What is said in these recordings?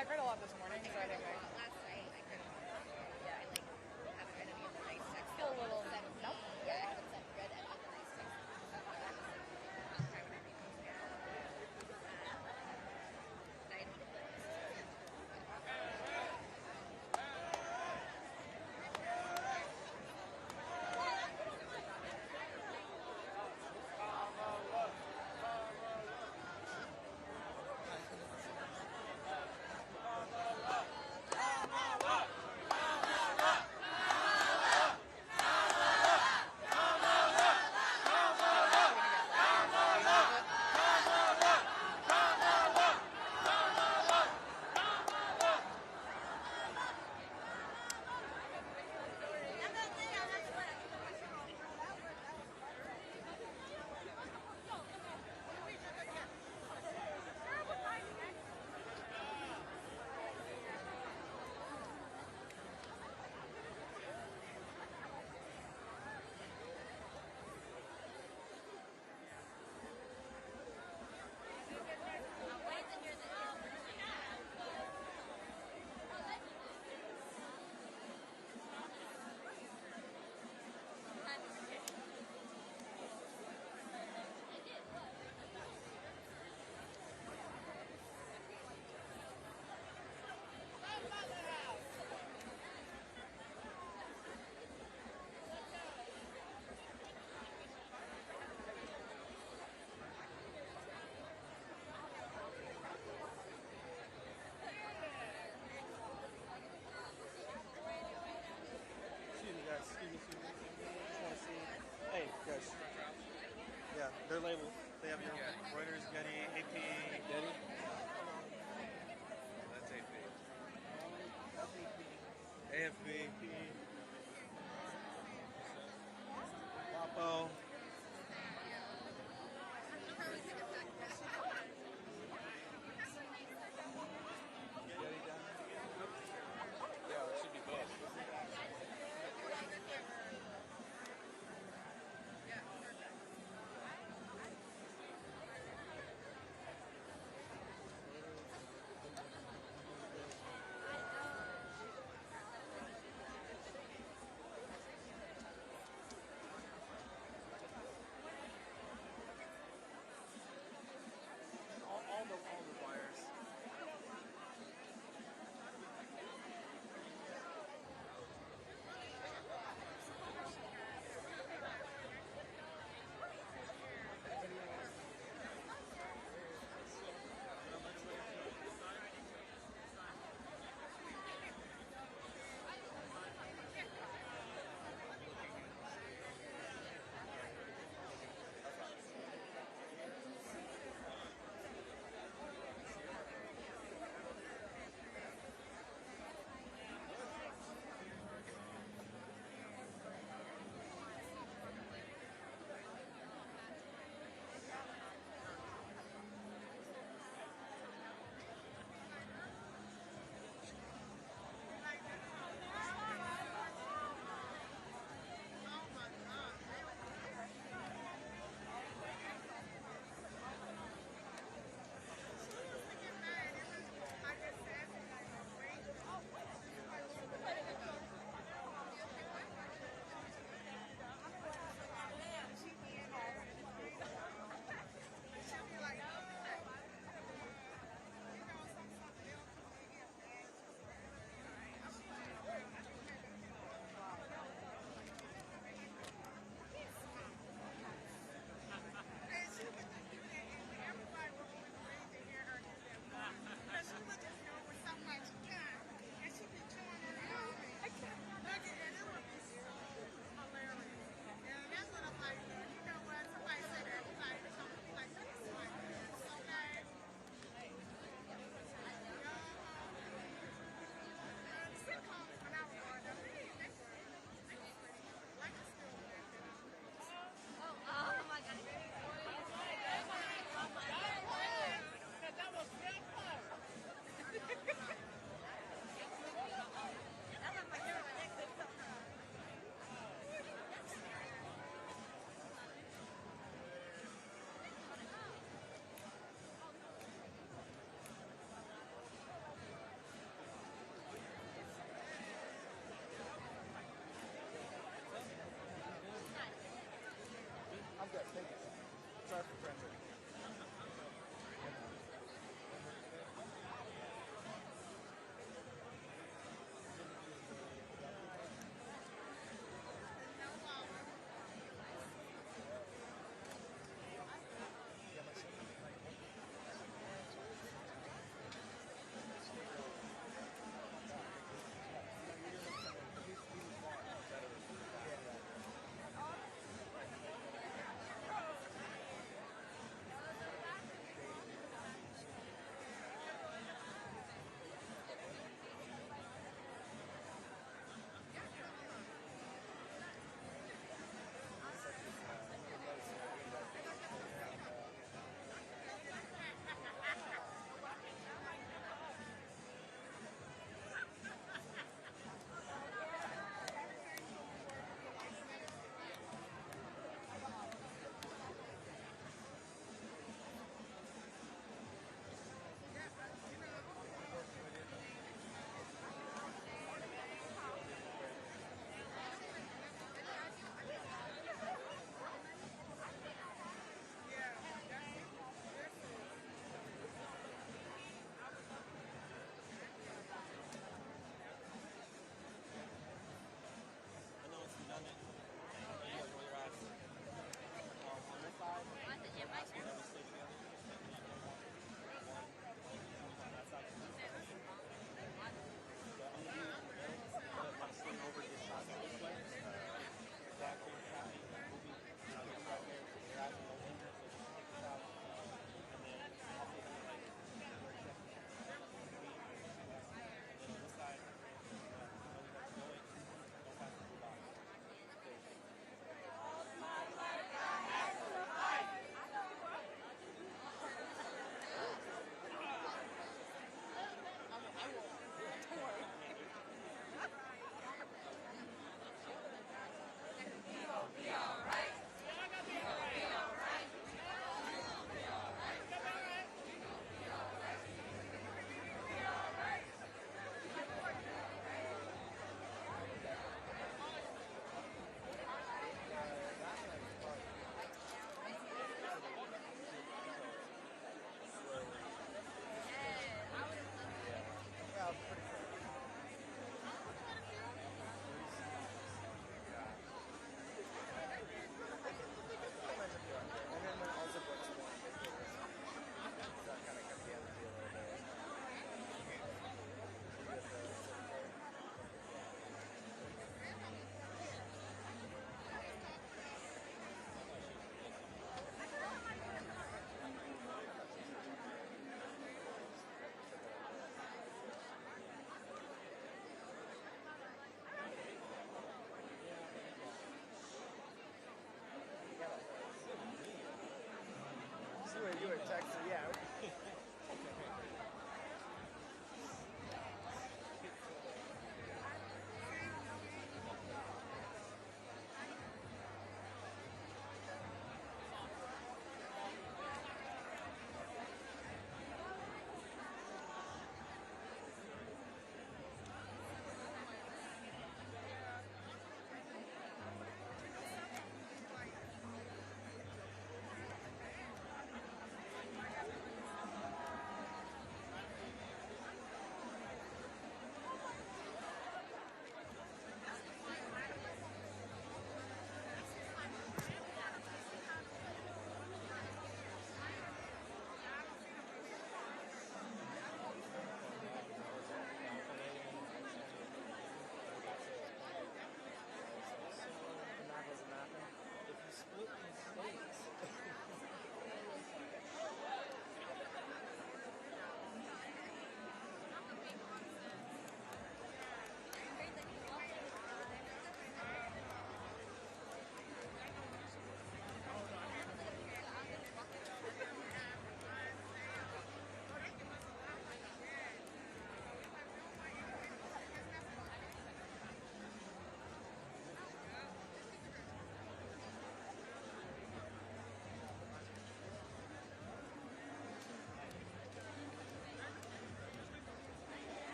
I've read a lot this morning, so I think Last night, I couldn't. Yeah, I haven't read any of the nice texts. feel a little. Nope. Yeah, I haven't read any of the nice texts. I'll try when I read those now. I don't know.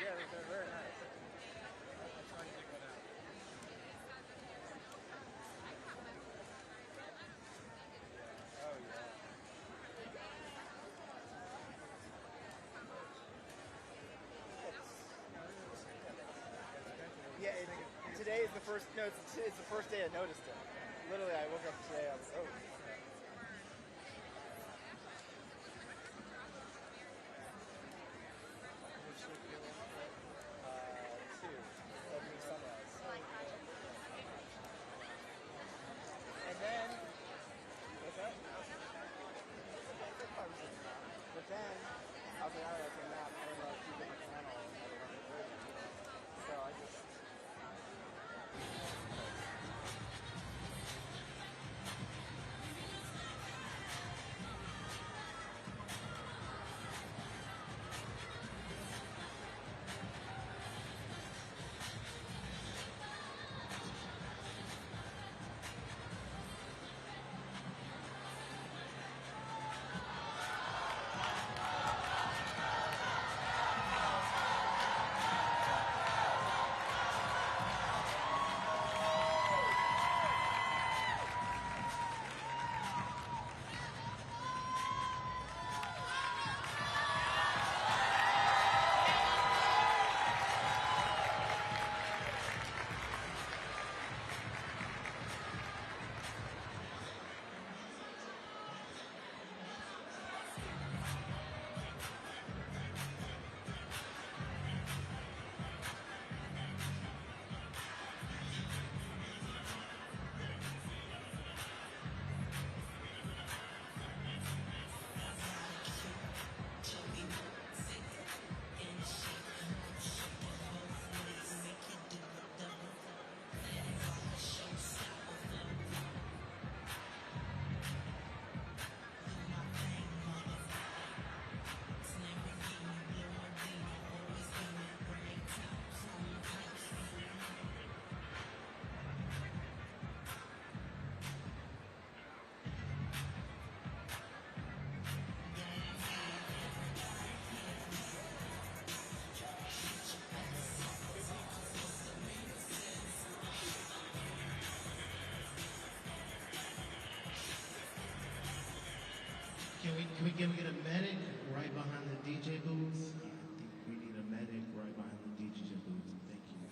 Yeah, they're very nice. I'm trying to take one out. Oh, yeah. Yeah, today is the first. No, it's the first day I noticed it. Literally, I woke up today. I was oh. Two. Opening sunrise. And then what's that? But then I was like, alright, I can map. I don't know if you different channels. So I just. Can we get a medic right behind the DJ booths? I think we need a medic right behind the DJ booths. Thank you.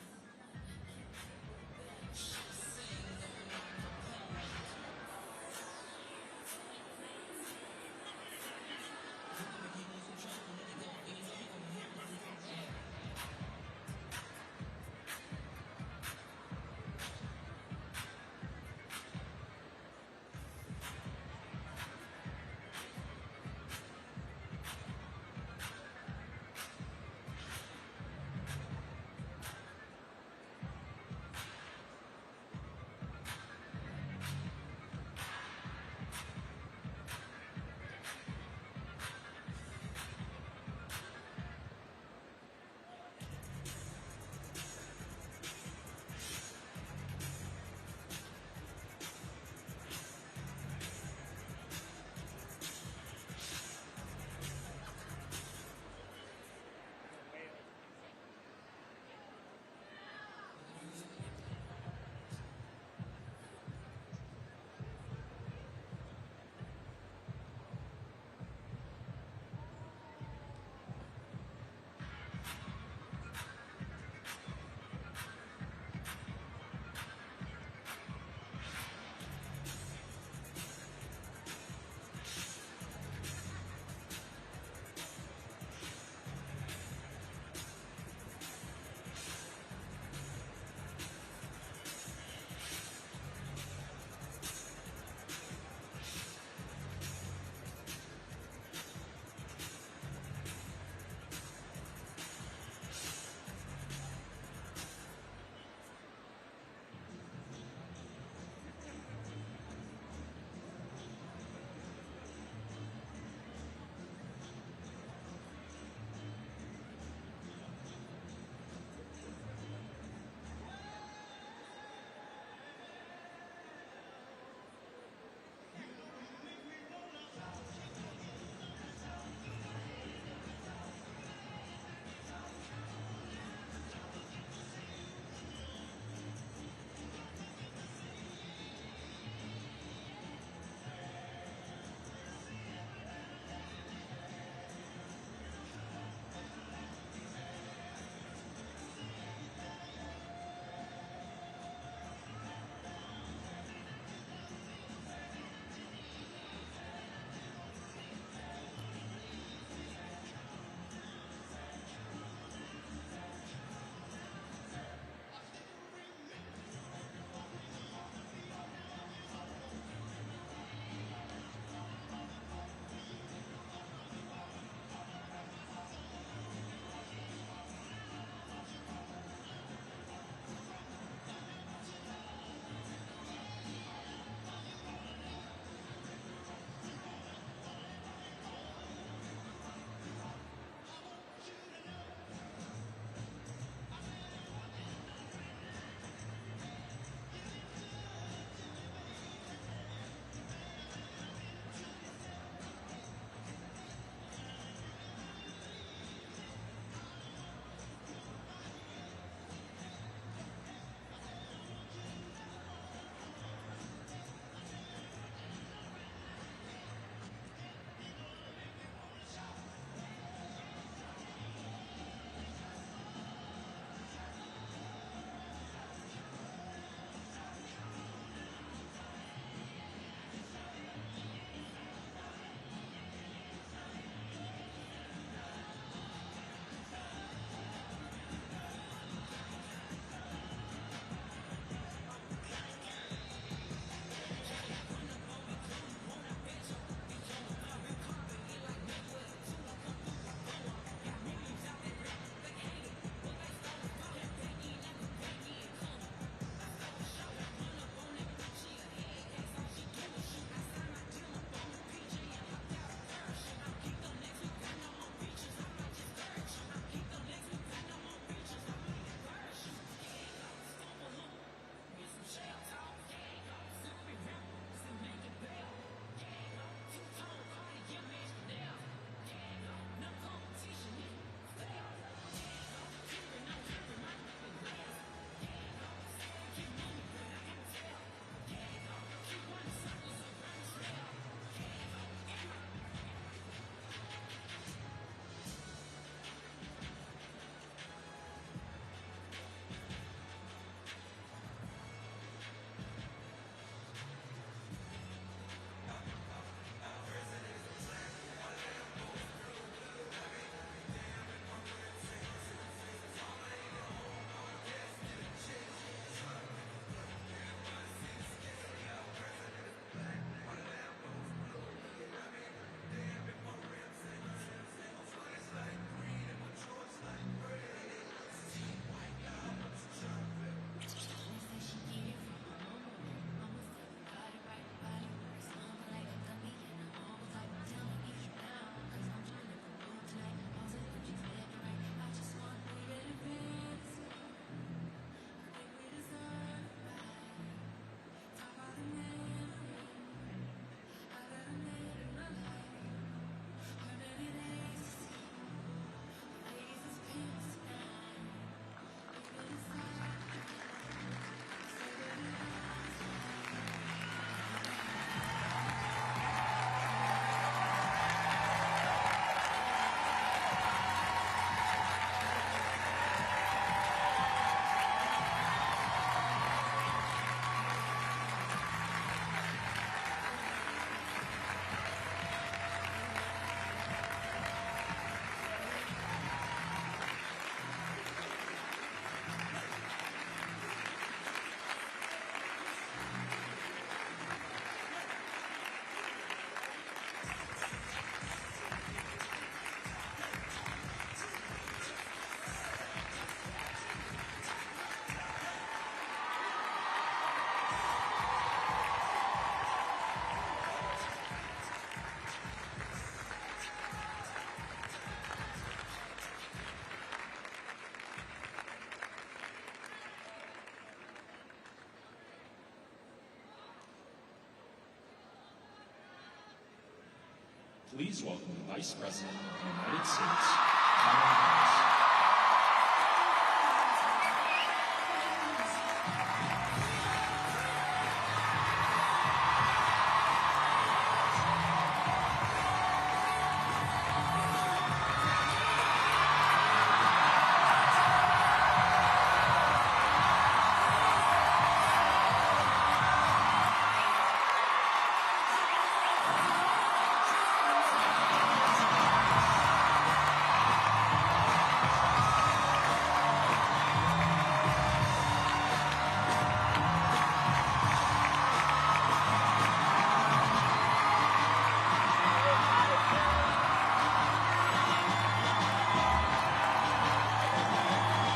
Please welcome the Vice President of the United States, Kamala Harris.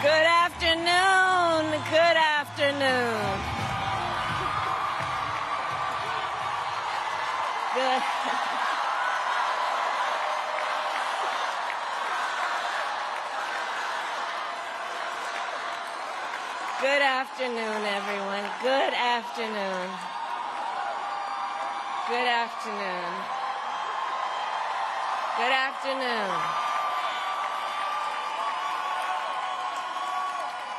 Good afternoon. Good afternoon. Good. Good afternoon, everyone. Good afternoon. Good afternoon. Good afternoon.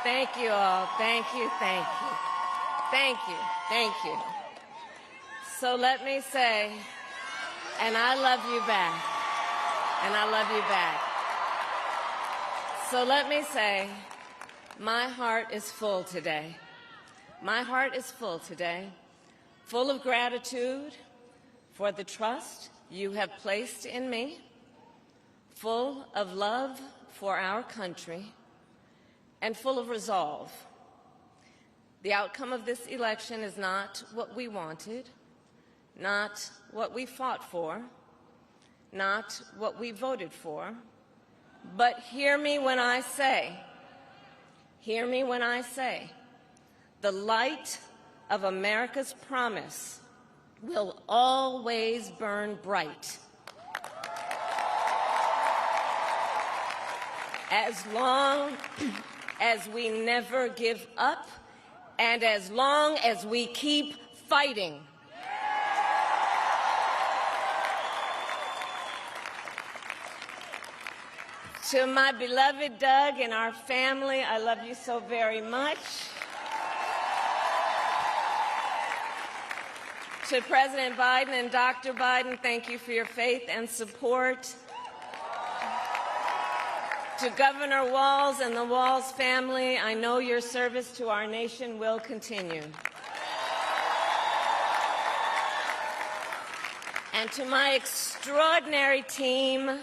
Thank you all. Thank you, thank you. Thank you, thank you. So let me say, and I love you back. And I love you back. So let me say, my heart is full today. My heart is full today, full of gratitude for the trust you have placed in me, full of love for our country, and full of resolve. The outcome of this election is not what we wanted, not what we fought for, not what we voted for, but hear me when I say, the light of America's promise will always burn bright. As long as we never give up, and as long as we keep fighting. To my beloved Doug and our family, I love you so very much. To President Biden and Dr. Biden, thank you for your faith and support. To Governor Walz and the Walz family, I know your service to our nation will continue. And to my extraordinary team,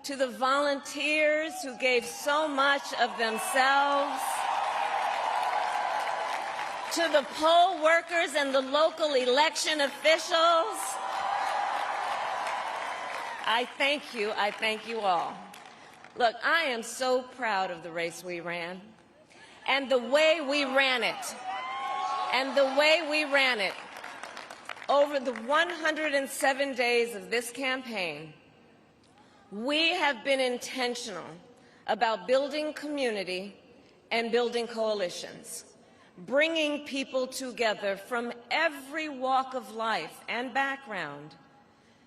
to the volunteers who gave so much of themselves, to the poll workers and the local election officials, I thank you all. Look, I am so proud of the race we ran and the way we ran it. Over the 107 days of this campaign, we have been intentional about building community and building coalitions, bringing people together from every walk of life and background,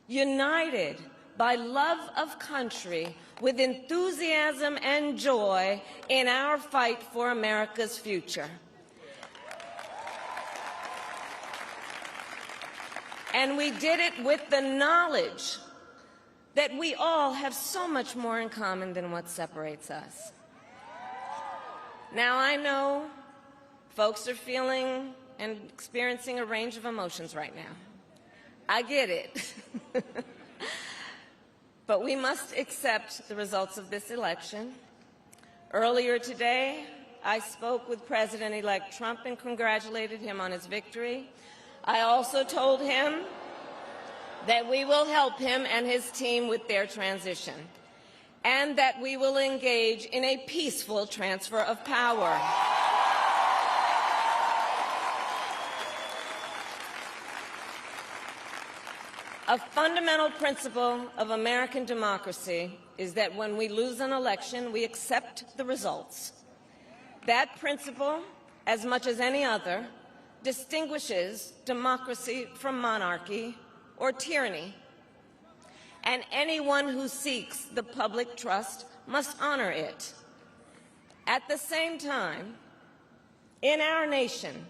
united by love of country, with enthusiasm and joy in our fight for America's future. And we did it with the knowledge that we all have so much more in common than what separates us. Now, I know folks are feeling and experiencing a range of emotions right now. I get it. But we must accept the results of this election. Earlier today, I spoke with President-elect Trump and congratulated him on his victory. I also told him that we will help him and his team with their transition, and that we will engage in a peaceful transfer of power. A fundamental principle of American democracy is that when we lose an election, we accept the results. That principle, as much as any other, distinguishes democracy from monarchy or tyranny. and anyone who seeks the public trust must honor it. At the same time, in our nation,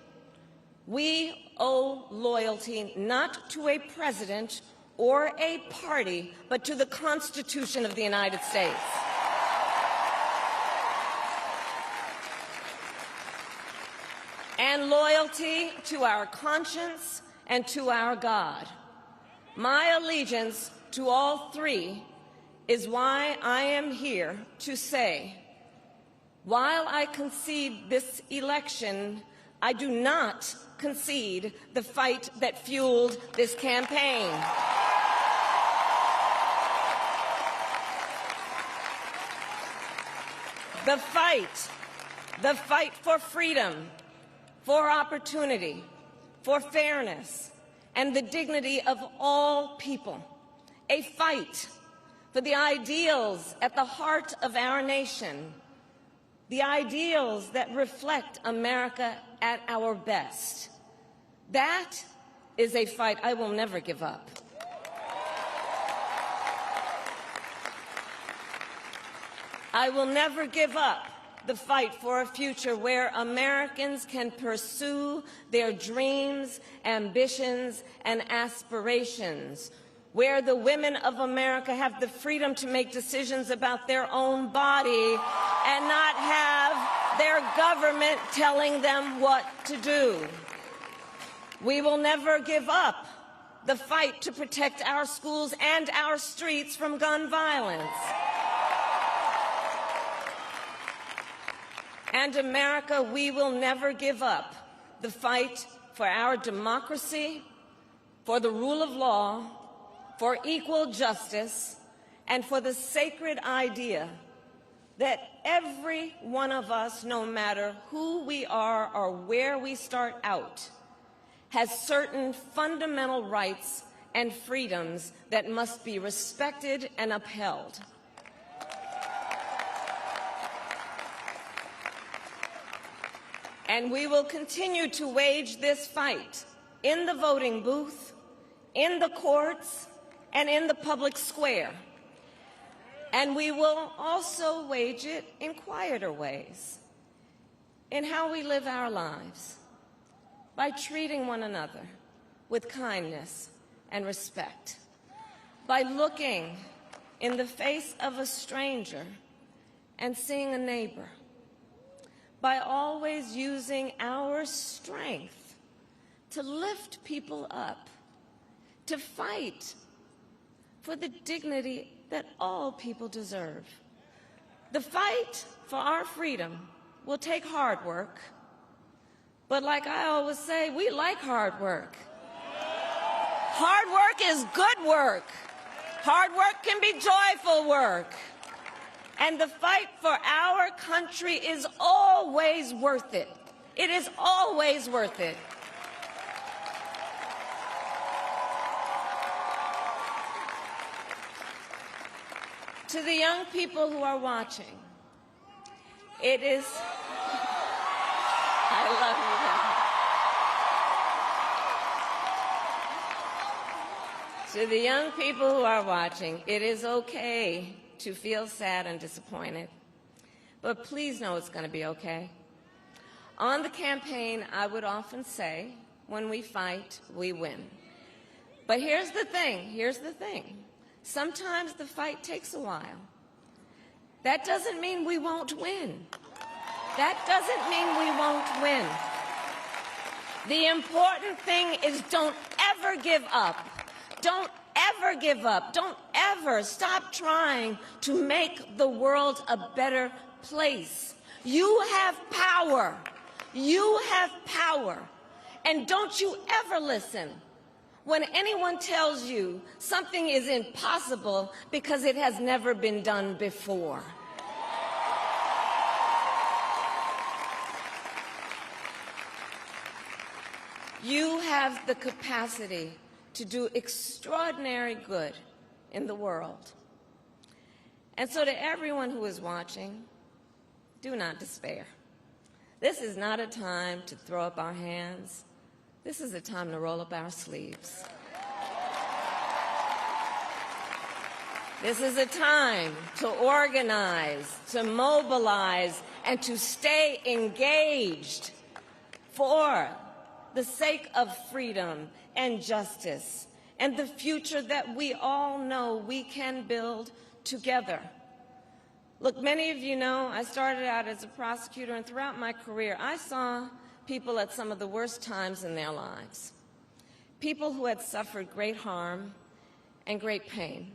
we owe loyalty not to a president or a party, but to the Constitution of the United States. And loyalty to our conscience and to our God. My allegiance to all three is why I am here to say, while I concede this election, I do not concede the fight that fueled this campaign. The fight for freedom, for opportunity, for fairness, and the dignity of all people. A fight for the ideals at the heart of our nation, the ideals that reflect America at our best. That is a fight I will never give up. I will never give up the fight for a future where Americans can pursue their dreams, ambitions, and aspirations, where the women of America have the freedom to make decisions about their own body and not have their government telling them what to do. We will never give up the fight to protect our schools and our streets from gun violence. And America, we will never give up the fight for our democracy, for the rule of law, for equal justice, and for the sacred idea that every one of us, no matter who we are or where we start out, has certain fundamental rights and freedoms that must be respected and upheld. And we will continue to wage this fight in the voting booth, in the courts, and in the public square. And we will also wage it in quieter ways, in how we live our lives, by treating one another with kindness and respect, by looking in the face of a stranger and seeing a neighbor, by always using our strength to lift people up, to fight for the dignity that all people deserve. The fight for our freedom will take hard work, but like I always say, we like hard work. Hard work is good work. Hard work can be joyful work. And the fight for our country is always worth it. It is always worth it. To the young people who are watching, it is, I love you guys. To the young people who are watching, it is okay to feel sad and disappointed, but please know it's going to be okay. On the campaign, I would often say, when we fight, we win. But here's the thing. Sometimes the fight takes a while. That doesn't mean we won't win. That doesn't mean we won't win. The important thing is don't ever give up. Don't ever give up. Don't ever stop trying to make the world a better place. You have power. You have power. And don't you ever listen when anyone tells you something is impossible because it has never been done before. You have the capacity to do extraordinary good in the world. And so to everyone who is watching, do not despair. This is not a time to throw up our hands. This is a time to roll up our sleeves. This is a time to organize, to mobilize, and to stay engaged for the sake of freedom and justice and the future that we all know we can build together. Look, many of you know I started out as a prosecutor, and throughout my career I saw people at some of the worst times in their lives, people who had suffered great harm and great pain,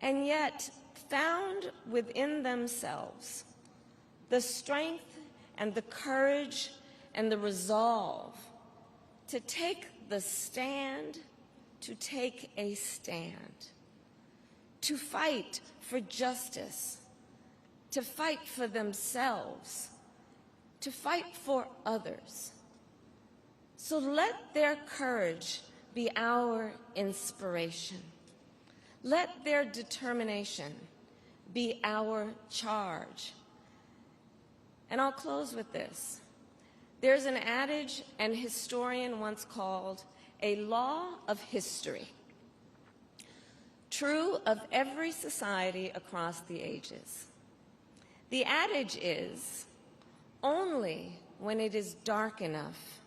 and yet found within themselves the strength and the courage and the resolve to take the stand, to take a stand, to fight for justice, to fight for themselves, to fight for others. So let their courage be our inspiration. Let their determination be our charge. And I'll close with this. There's an adage an historian once called a law of history, true of every society across the ages. The adage is, only when it is dark enough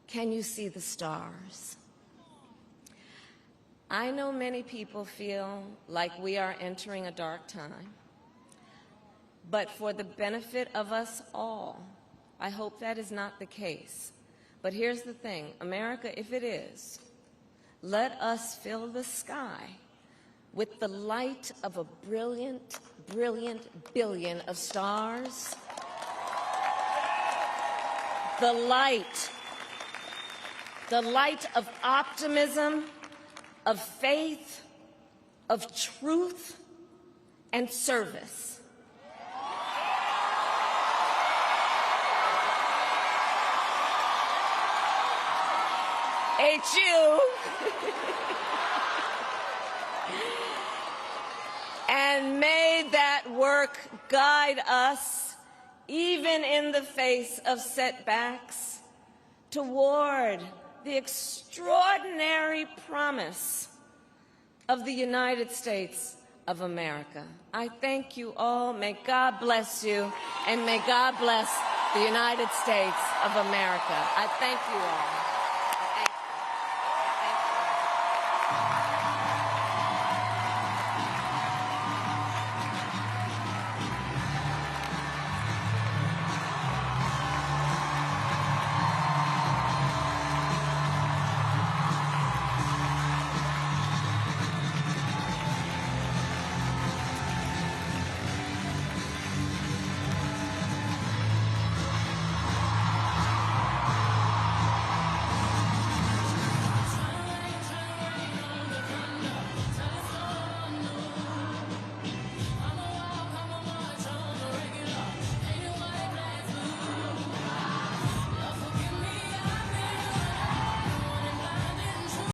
can you see the stars. I know many people feel like we are entering a dark time, but for the benefit of us all, I hope that is not the case. But here's the thing, America, if it is, let us fill the sky with the light of a brilliant, brilliant billion of stars. The light of optimism, of faith, of truth, and service. HU. And may that work guide us, even in the face of setbacks, toward the extraordinary promise of the United States of America. I thank you all. May God bless you, and may God bless the United States of America. I thank you all.